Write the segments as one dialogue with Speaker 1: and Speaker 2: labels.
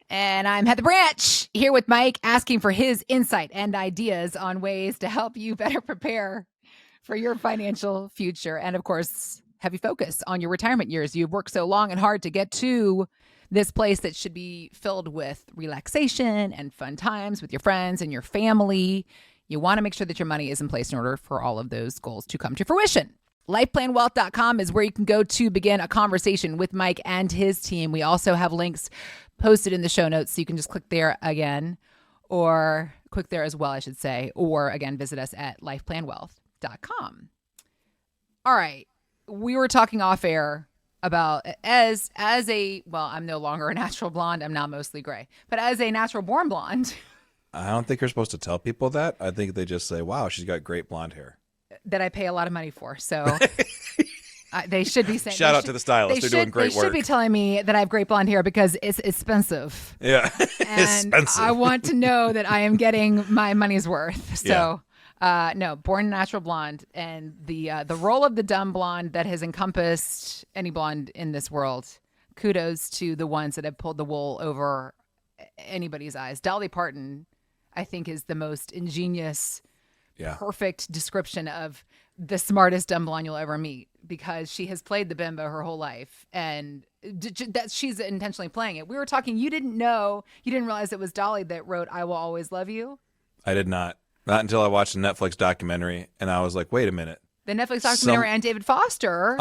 Speaker 1: And I'm Heather Branch here with Mike, asking for his insight and ideas on ways to help you better prepare for your financial future. And of course, heavy focus on your retirement years. You've worked so long and hard to get to this place that should be filled with relaxation and fun times with your friends and your family. You want to make sure that your money is in place in order for all of those goals to come to fruition. LifePlanWealth.com is where you can go to begin a conversation with Mike and his team. We also have links posted in the show notes, so you can just click there again, or click there as well, I should say, or again, visit us at LifePlanWealth.com. All right. We were talking off air about as I'm no longer a natural blonde. I'm now mostly gray, but as a natural born blonde.
Speaker 2: I don't think you're supposed to tell people that. I think they just say, wow, she's got great blonde hair.
Speaker 1: That I pay a lot of money for. So they should be saying.
Speaker 2: Shout out to the stylist. They're doing great work.
Speaker 1: They should be telling me that I have great blonde hair because it's expensive.
Speaker 2: Yeah.
Speaker 1: And
Speaker 2: expensive.
Speaker 1: I want to know that I am getting my money's worth. So no, born natural blonde. And the role of the dumb blonde that has encompassed any blonde in this world. Kudos to the ones that have pulled the wool over anybody's eyes. Dolly Parton, I think, is the most ingenious, perfect description of the smartest dumb blonde you'll ever meet, because she has played the bimbo her whole life, and that she's intentionally playing it. We were talking, you didn't realize it was Dolly that wrote "I Will Always Love You"?
Speaker 2: I did not until I watched the Netflix documentary, and I was like, wait a minute.
Speaker 1: The Netflix documentary on David Foster.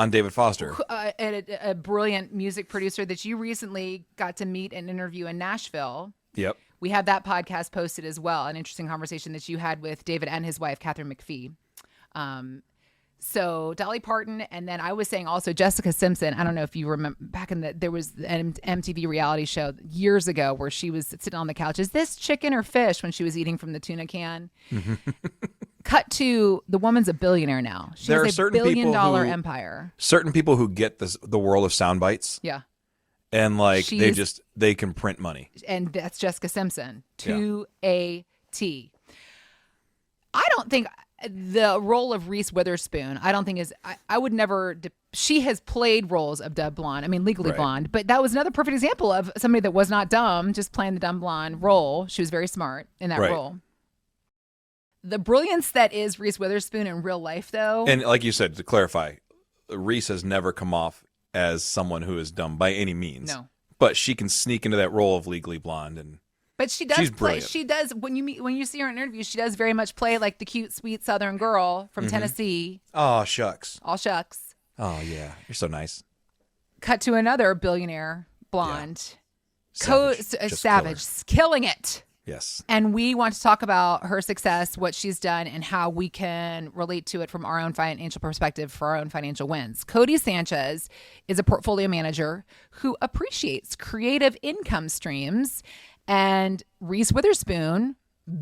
Speaker 1: A brilliant music producer that you recently got to meet and interview in Nashville.
Speaker 2: Yep.
Speaker 1: We have that podcast posted as well. An interesting conversation that you had with David and his wife, Catherine McPhee. So Dolly Parton, and then I was saying also Jessica Simpson. I don't know if you remember back there was an MTV reality show years ago where she was sitting on the couch. Is this chicken or fish when she was eating from the tuna can? Cut to the woman's a billionaire now. She has a $1 billion empire.
Speaker 2: Certain people who get the world of sound bites.
Speaker 1: Yeah.
Speaker 2: And they can print money.
Speaker 1: And that's Jessica Simpson to a T. I don't think the role of Reese Witherspoon, I would never, she has played roles of dumb blonde. I mean, Legally Blonde, but that was another perfect example of somebody that was not dumb, just playing the dumb blonde role. She was very smart in that role. The brilliance that is Reese Witherspoon in real life, though. And
Speaker 2: like you said, to clarify, Reese has never come off as someone who is dumb by any means.
Speaker 1: No.
Speaker 2: But she can sneak into that role of Legally Blonde,
Speaker 1: but she does
Speaker 2: she's
Speaker 1: play.
Speaker 2: Brilliant.
Speaker 1: She does when you see her in interviews. She does very much play like the cute, sweet Southern girl from Tennessee.
Speaker 2: Oh shucks.
Speaker 1: All shucks.
Speaker 2: Oh yeah, you're so nice.
Speaker 1: Cut to another billionaire blonde,
Speaker 2: Savage,
Speaker 1: killing it.
Speaker 2: Yes.
Speaker 1: And we want to talk about her success, what she's done, and how we can relate to it from our own financial perspective for our own financial wins. Codie Sanchez is a portfolio manager who appreciates creative income streams. And Reese Witherspoon,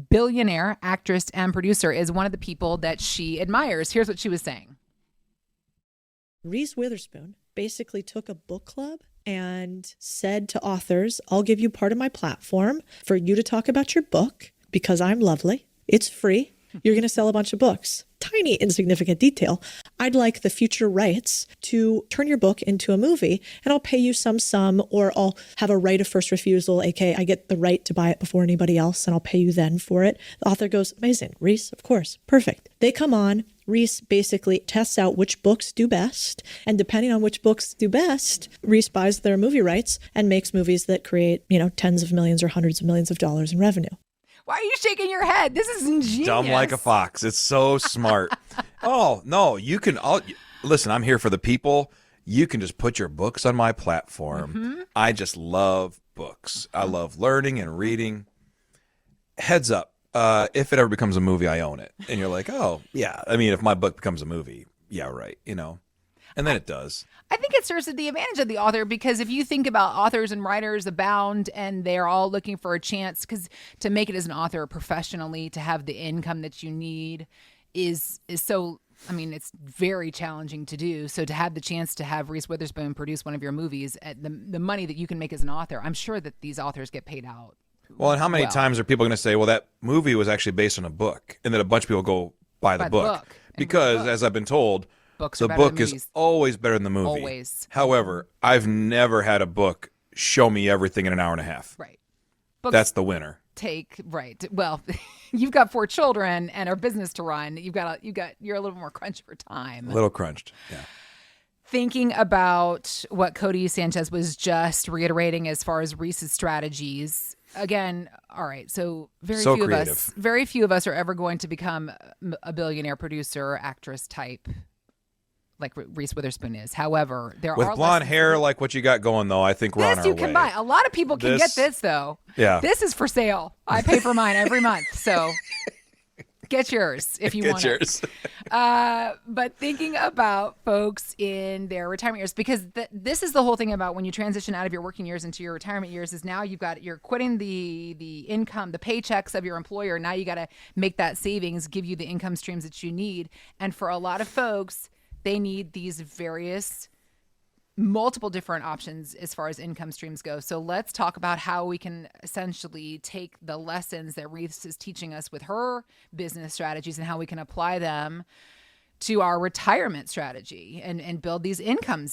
Speaker 1: billionaire actress and producer, is one of the people that she admires. Here's what she was saying.
Speaker 3: Reese Witherspoon basically took a book club and said to authors, I'll give you part of my platform for you to talk about your book because I'm lovely. It's free. You're going to sell a bunch of books. Tiny, insignificant detail. I'd like the future rights to turn your book into a movie, and I'll pay you some sum, or I'll have a right of first refusal, aka I get the right to buy it before anybody else, and I'll pay you then for it. The author goes, amazing. Reese, of course. Perfect. They come on. Reese basically tests out which books do best, and depending on which books do best, Reese buys their movie rights and makes movies that create, tens of millions or hundreds of millions of dollars in revenue.
Speaker 1: Why are you shaking your head? This is ingenious.
Speaker 2: Dumb like a fox. It's so smart. Oh, no, listen, I'm here for the people. You can just put your books on my platform. I just love books. I love learning and reading. Heads up. If it ever becomes a movie, I own it. And you're like, oh, yeah. I mean, if my book becomes a movie, yeah, right. And then it does.
Speaker 1: I think it serves to the advantage of the author, because if you think about authors and writers abound and they're all looking for a chance, because to make it as an author professionally, to have the income that you need is so, it's very challenging to do. So to have the chance to have Reese Witherspoon produce one of your movies at the money that you can make as an author, I'm sure that these authors get paid out.
Speaker 2: Well, and how many times are people going to say, well, that movie was actually based on a book, and then a bunch of people go buy the book. Because, as I've been told, the book is always better than the movie.
Speaker 1: Always.
Speaker 2: However, I've never had a book show me everything in an hour and a half.
Speaker 1: Right. books
Speaker 2: That's the winner.
Speaker 1: take right. Well, you've got 4 children and a business to run. You're a little more crunched for time.
Speaker 2: A little crunched. Yeah.
Speaker 1: Thinking about what Cody Sanchez was just reiterating as far as Reese's strategies. Again, all right. So very few of us are ever going to become a billionaire producer, actress type like Reese Witherspoon is. However,
Speaker 2: with blonde hair like what you got going, though, I think we're on our way.
Speaker 1: This you can buy. A lot of people can get this, though.
Speaker 2: Yeah.
Speaker 1: This is for sale. I pay for mine every month, so get yours if you want
Speaker 2: yours.
Speaker 1: But thinking about folks in their retirement years, because this is the whole thing about when you transition out of your working years into your retirement years, is now you're quitting the income, the paychecks of your employer. Now you got to make that savings, give you the income streams that you need. And for a lot of folks, they need these various multiple different options as far as income streams go. So let's talk about how we can essentially take the lessons that Reese is teaching us with her business strategies and how we can apply them to our retirement strategy and build these income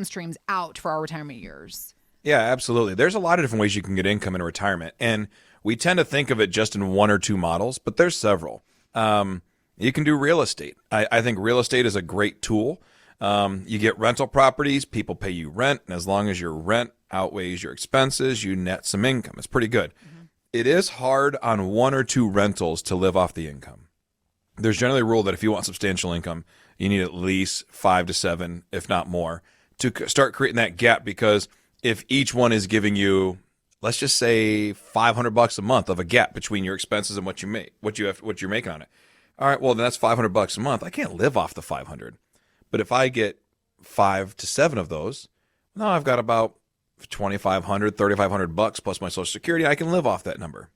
Speaker 1: streams out for our retirement years.
Speaker 2: Yeah, absolutely. There's a lot of different ways you can get income in retirement. And we tend to think of it just in one or two models, but there's several. You can do real estate. I think real estate is a great tool. You get rental properties, people pay you rent, and as long as your rent outweighs your expenses, you net some income. It's pretty good. Mm-hmm. It is hard on one or two rentals to live off the income. There's generally a rule that if you want substantial income, you need at least 5 to 7, if not more, to start creating that gap, because if each one is giving you, let's just say $500 a month of a gap between your expenses and what you make, what you're making on it. All right, well, then that's $500 a month. I can't live off the 500. But if I get 5 to 7 of those, now I've got about $2,500, $3,500 plus my Social Security. I can live off that number.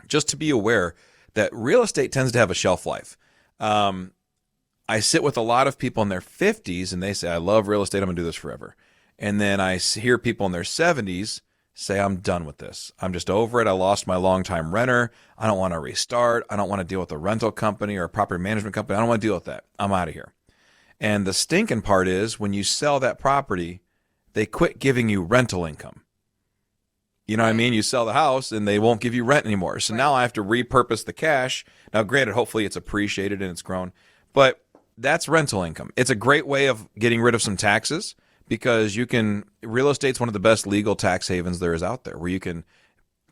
Speaker 2: Just to be aware that real estate tends to have a shelf life. I sit with a lot of people in their 50s and they say, I love real estate. I'm going to do this forever. And then I hear people in their 70s say, I'm done with this. I'm just over it. I lost my longtime renter. I don't want to restart. I don't want to deal with a rental company or a property management company. I don't want to deal with that. I'm out of here. And the stinking part is when you sell that property, they quit giving you rental income. You know what I mean? You sell the house and they won't give you rent anymore. So now I have to repurpose the cash. Now, granted, hopefully it's appreciated and it's grown, but that's rental income. It's a great way of getting rid of some taxes because real estate's one of the best legal tax havens there is out there where you can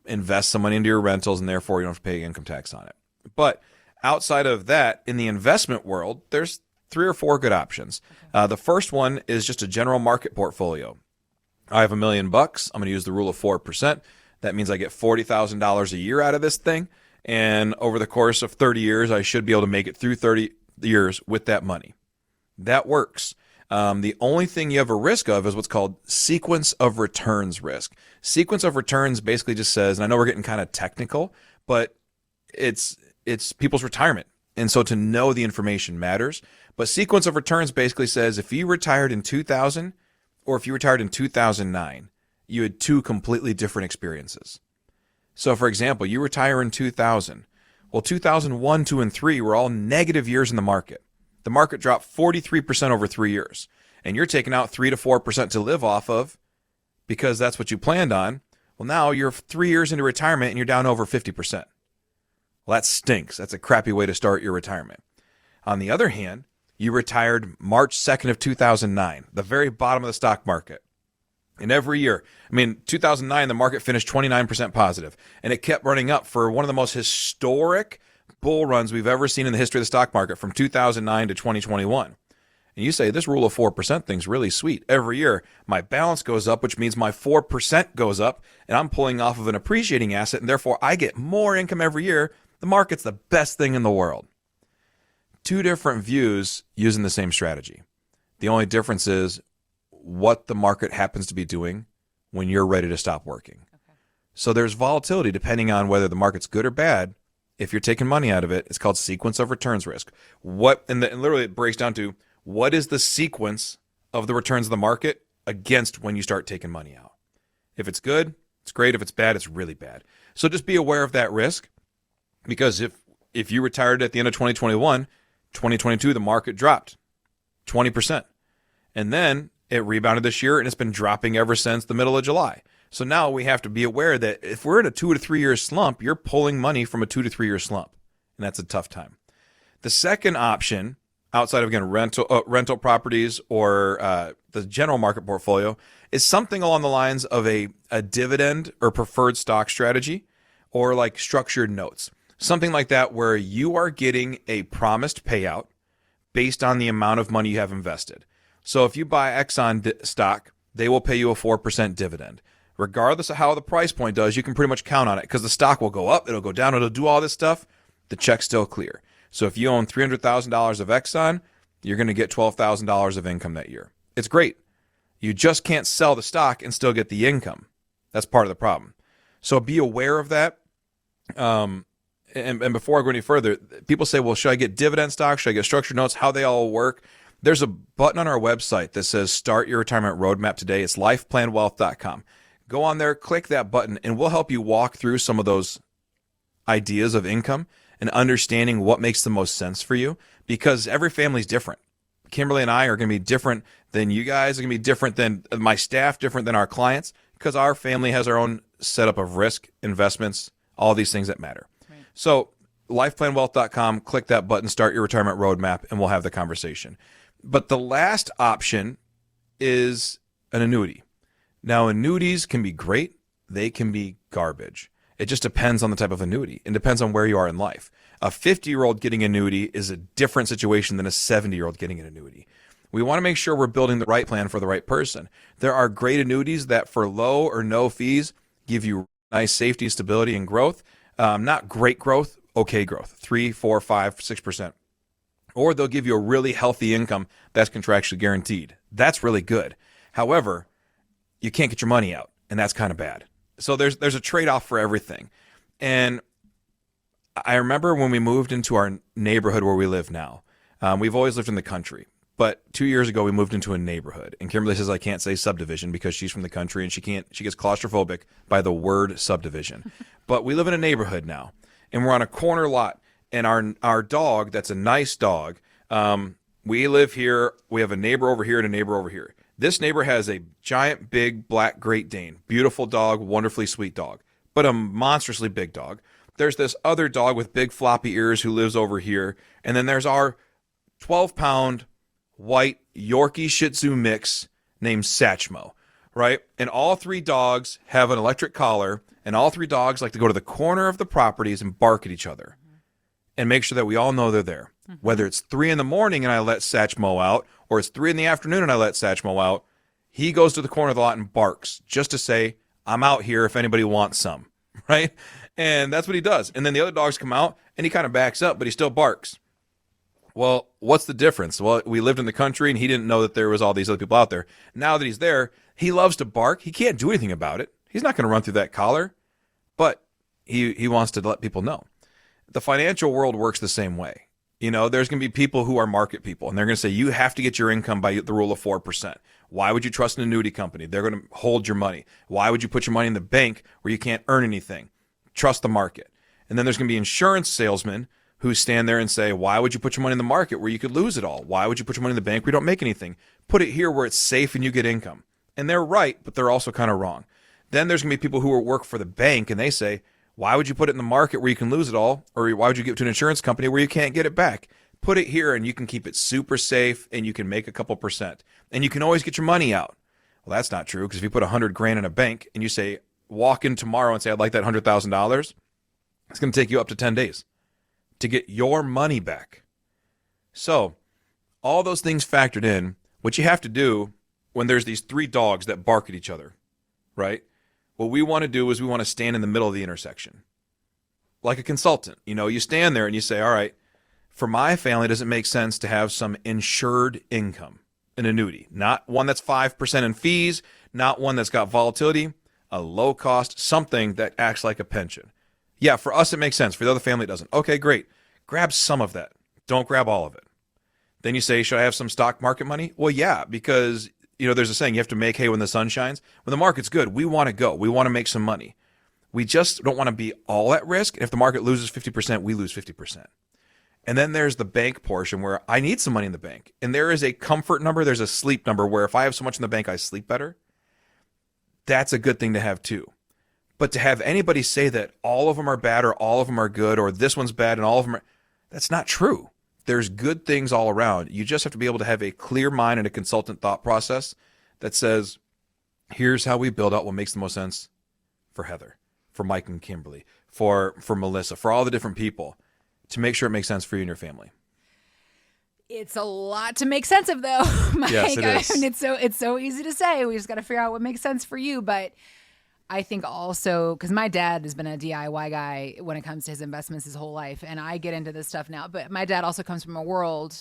Speaker 2: invest some money into your rentals and therefore you don't have to pay income tax on it. But outside of that, in the investment world, there's 3 or 4 good options. Okay. The first one is just a general market portfolio. I have $1 million. I'm going to use the rule of 4%. That means I get $40,000 a year out of this thing. And over the course of 30 years, I should be able to make it through 30 years with that money. That works. The only thing you have a risk of is what's called sequence of returns risk. Sequence of returns basically just says, and I know we're getting kind of technical, but it's people's retirement. And so to know the information matters. But sequence of returns basically says if you retired in 2000 or if you retired in 2009, you had 2 completely different experiences. So, for example, you retire in 2000. Well, 2001, 2, and 3 were all negative years in the market. The market dropped 43% over 3 years. And you're taking out 3 to 4% to live off of because that's what you planned on. Well, now you're 3 years into retirement and you're down over 50%. Well, that stinks. That's a crappy way to start your retirement. On the other hand, you retired March 2nd of 2009, the very bottom of the stock market. And every year, 2009, the market finished 29% positive, and it kept running up for one of the most historic bull runs we've ever seen in the history of the stock market from 2009 to 2021. And you say, this rule of 4% thing's really sweet. Every year, my balance goes up, which means my 4% goes up, and I'm pulling off of an appreciating asset, and therefore I get more income every year. The market's the best thing in the world. 2 different views using the same strategy. The only difference is what the market happens to be doing when you're ready to stop working. Okay. So there's volatility depending on whether the market's good or bad. If you're taking money out of it, it's called sequence of returns risk. And literally it breaks down to what is the sequence of the returns of the market against when you start taking money out. If it's good, it's great. If it's bad, it's really bad. So just be aware of that risk, because if you retired at the end of 2021, 2022, the market dropped 20%. And then it rebounded this year, and it's been dropping ever since the middle of July. So now we have to be aware that if we're in a 2 to 3 year slump, you're pulling money from a 2 to 3 year slump. And that's a tough time. The second option, outside of, again, rental properties or the general market portfolio, is something along the lines of a dividend or preferred stock strategy, or like structured notes. Something like that where you are getting a promised payout based on the amount of money you have invested. So if you buy Exxon stock, they will pay you a 4% dividend. Regardless of how the price point does, you can pretty much count on it because the stock will go up, it'll go down, it'll do all this stuff. The check's still clear. So if you own $300,000 of Exxon, you're going to get $12,000 of income that year. It's great. You just can't sell the stock and still get the income. That's part of the problem. So be aware of that. And before I go any further, people say, well, should I get dividend stocks? Should I get structured notes? How they all work? There's a button on our website that says Start Your Retirement Roadmap Today. It's lifeplanwealth.com. Go on there, click that button, and we'll help you walk through some of those ideas of income and understanding what makes the most sense for you, because every family is different. Kimberly and I are going to be different than you guys, are going to be different than my staff, different than our clients, because our family has our own setup of risk, investments, all these things that matter. Right. So lifeplanwealth.com, click that button, Start Your Retirement Roadmap, and we'll have the conversation. But the last option is an annuity. Now, annuities can be great. They can be garbage. It just depends on the type of annuity. It depends on where you are in life. A 50-year-old getting an annuity is a different situation than a 70-year-old getting an annuity. We want to make sure we're building the right plan for the right person. There are great annuities that for low or no fees give you nice safety, stability, and growth. Not great growth, okay growth, 3, 4, 5, 6%. Or they'll give you a really healthy income that's contractually guaranteed. That's really good. However, you can't get your money out, and that's kind of bad. So there's a trade-off for everything. And I remember when we moved into our neighborhood where we live now. We've always lived in the country, but 2 years ago we moved into a neighborhood. And Kimberly says I can't say subdivision because she's from the country and she gets claustrophobic by the word subdivision. But we live in a neighborhood now, and we're on a corner lot. And our dog, that's a nice dog. We live here. We have a neighbor over here and a neighbor over here. This neighbor has a giant, big, black Great Dane. Beautiful dog, wonderfully sweet dog, but a monstrously big dog. There's this other dog with big floppy ears who lives over here. And then there's our 12-pound white Yorkie Shih Tzu mix named Satchmo, right? And all three dogs have an electric collar, and all three dogs like to go to the corner of the properties and bark at each other and make sure that we all know they're there. Whether it's 3 a.m. and I let Satchmo out, or it's 3 p.m. and I let Satchmo out, he goes to the corner of the lot and barks just to say, I'm out here if anybody wants some, right? And that's what he does. And then the other dogs come out and he kind of backs up, but he still barks. Well, what's the difference? Well, we lived in the country and he didn't know that there was all these other people out there. Now that he's there, he loves to bark. He can't do anything about it. He's not going to run through that collar, but he wants to let people know. The financial world works the same way. You know, there's going to be people who are market people, and they're going to say, you have to get your income by the rule of 4%. Why would you trust an annuity company? They're going to hold your money. Why would you put your money in the bank where you can't earn anything? Trust the market. And then there's going to be insurance salesmen who stand there and say, why would you put your money in the market where you could lose it all? Why would you put your money in the bank where you don't make anything? Put it here where it's safe and you get income. And they're right, but they're also kind of wrong. Then there's going to be people who work for the bank, and they say, why would you put it in the market where you can lose it all? Or why would you give it to an insurance company where you can't get it back? Put it here and you can keep it super safe and you can make a couple percent. And you can always get your money out. Well, that's not true, because if you put $100,000 in a bank and you say, walk in tomorrow and say, I'd like that $100,000, it's going to take you up to 10 days to get your money back. So all those things factored in, what you have to do when there's these three dogs that bark at each other, right? What we want to do is we want to stand in the middle of the intersection. Like a consultant, you know, you stand there and you say, all right, for my family, does it make sense to have some insured income, an annuity? Not one that's 5% in fees, not one that's got volatility, a low cost, something that acts like a pension. Yeah, for us, it makes sense. For the other family, it doesn't. Okay, great. Grab some of that. Don't grab all of it. Then you say, should I have some stock market money? Well, yeah, because you know, there's a saying, you have to make hay when the sun shines. When the market's good, we want to go. We want to make some money. We just don't want to be all at risk. And if the market loses 50%, we lose 50%. And then there's the bank portion where I need some money in the bank. And there is a comfort number. There's a sleep number where if I have so much in the bank, I sleep better. that's a good thing to have too. But to have anybody say that all of them are bad or all of them are good or this one's bad and all of them are, that's not true. There's good things all around. You just have to be able to have a clear mind and a consultant thought process that says, here's how we build out what makes the most sense for Heather, for Mike and Kimberly, for Melissa, for all the different people, to make sure it makes sense for you and your family.
Speaker 1: It's a lot to make sense of, though, Mike.
Speaker 2: Yes, it is.
Speaker 1: I mean, it's so easy to say. We just got to figure out what makes sense for you. But I think also, because my dad has been a DIY guy when it comes to his investments his whole life, and I get into this stuff now. But my dad also comes from a world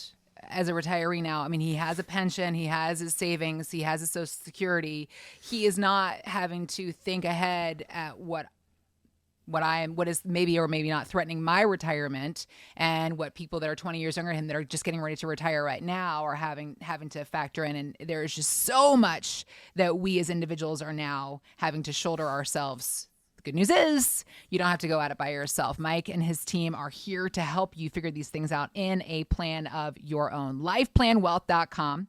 Speaker 1: as a retiree now. I mean, he has a pension, he has his savings, he has his Social Security. He is not having to think ahead at what is maybe or maybe not threatening my retirement, and what people that are 20 years younger than him that are just getting ready to retire right now are having to factor in. And there is just so much that we as individuals are now having to shoulder ourselves. The good news is you don't have to go at it by yourself. Mike and his team are here to help you figure these things out in a plan of your own. LifePlanWealth.com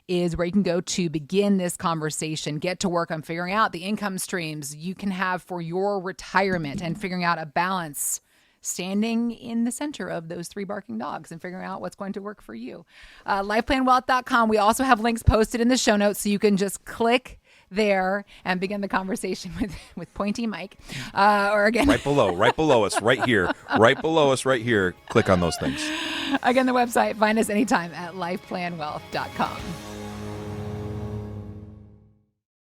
Speaker 1: is where you can go to begin this conversation, get to work on figuring out the income streams you can have for your retirement and figuring out a balance, standing in the center of those three barking dogs and figuring out what's going to work for you. LifePlanWealth.com. We also have links posted in the show notes, so you can just click there and begin the conversation with Pointy Mike. Or again,
Speaker 2: right below us, right here. Click on those things.
Speaker 1: Again, the website, find us anytime at LifePlanWealth.com.